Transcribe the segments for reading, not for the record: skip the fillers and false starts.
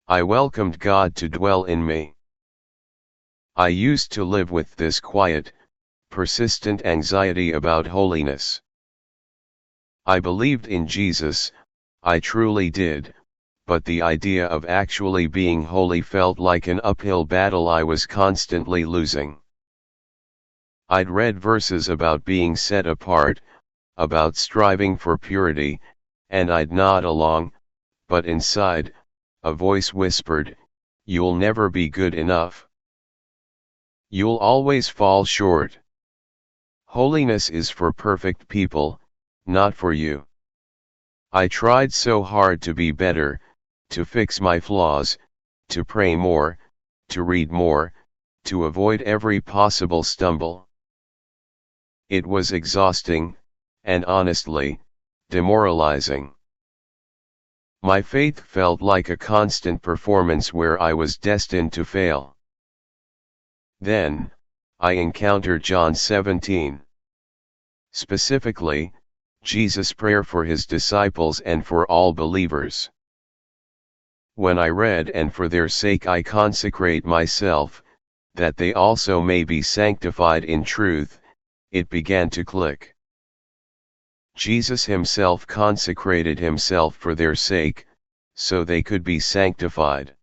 I welcomed God to dwell in me. I used to live with this quiet, persistent anxiety about holiness. I believed in Jesus, I truly did, but the idea of actually being holy felt like an uphill battle I was constantly losing. I'd read verses about being set apart, about striving for purity, and I'd nod along, but inside, a voice whispered, "You'll never be good enough. You'll always fall short. Holiness is for perfect people, not for you." I tried so hard to be better, to fix my flaws, to pray more, to read more, to avoid every possible stumble. It was exhausting, and honestly, demoralizing. My faith felt like a constant performance where I was destined to fail. Then, I encountered John 17. Specifically, Jesus' prayer for his disciples and for all believers. When I read, "And for their sake I consecrate myself, that they also may be sanctified in truth," it began to click. Jesus himself consecrated himself for their sake, so they could be sanctified.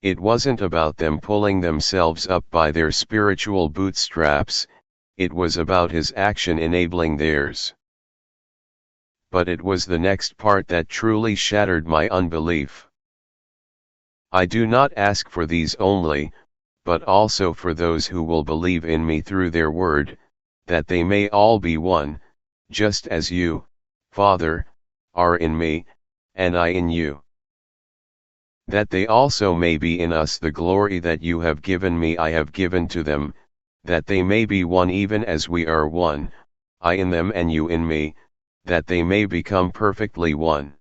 It wasn't about them pulling themselves up by their spiritual bootstraps, it was about his action enabling theirs. But it was the next part that truly shattered my unbelief. I do not ask for these only, but also for those who will believe in me through their word, that they may all be one, just as you, Father, are in me, and I in you. That they also may be in us, the glory that you have given me I have given to them, that they may be one even as we are one, I in them and you in me, that they may become perfectly one.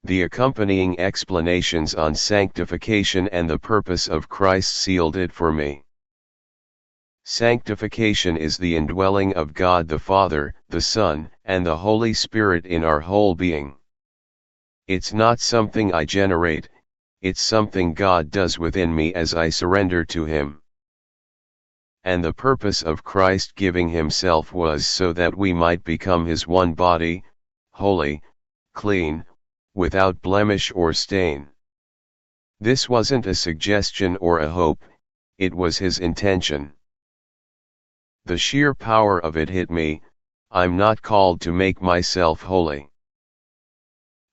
The accompanying explanations on sanctification and the purpose of Christ sealed it for me. Sanctification is the indwelling of God the Father, the Son, and the Holy Spirit in our whole being. It's not something I generate, it's something God does within me as I surrender to Him. And the purpose of Christ giving Himself was so that we might become His one body, holy, clean, without blemish or stain. This wasn't a suggestion or a hope, it was His intention. The sheer power of it hit me. I'm not called to make myself holy.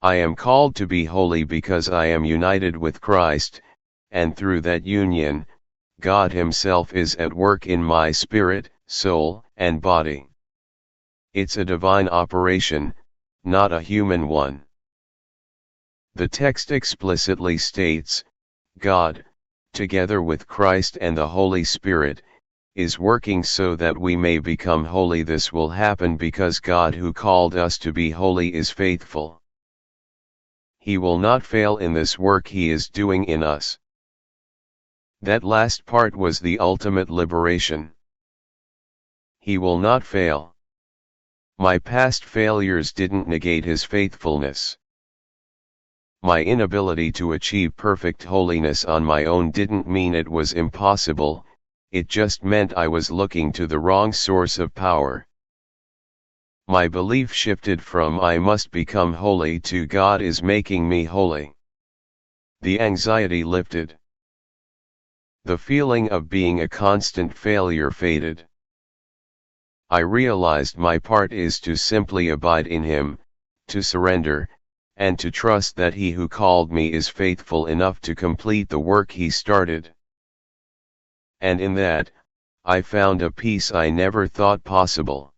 I am called to be holy because I am united with Christ, and through that union, God Himself is at work in my spirit, soul, and body. It's a divine operation, not a human one. The text explicitly states, God, together with Christ and the Holy Spirit, is working so that we may become holy. This will happen because God who called us to be holy is faithful. He will not fail in this work He is doing in us. That last part was the ultimate liberation. He will not fail. My past failures didn't negate His faithfulness. My inability to achieve perfect holiness on my own didn't mean it was impossible, it just meant I was looking to the wrong source of power. My belief shifted from I must become holy to God is making me holy. The anxiety lifted. The feeling of being a constant failure faded. I realized my part is to simply abide in Him, to surrender, and to trust that He who called me is faithful enough to complete the work He started. And in that, I found a peace I never thought possible.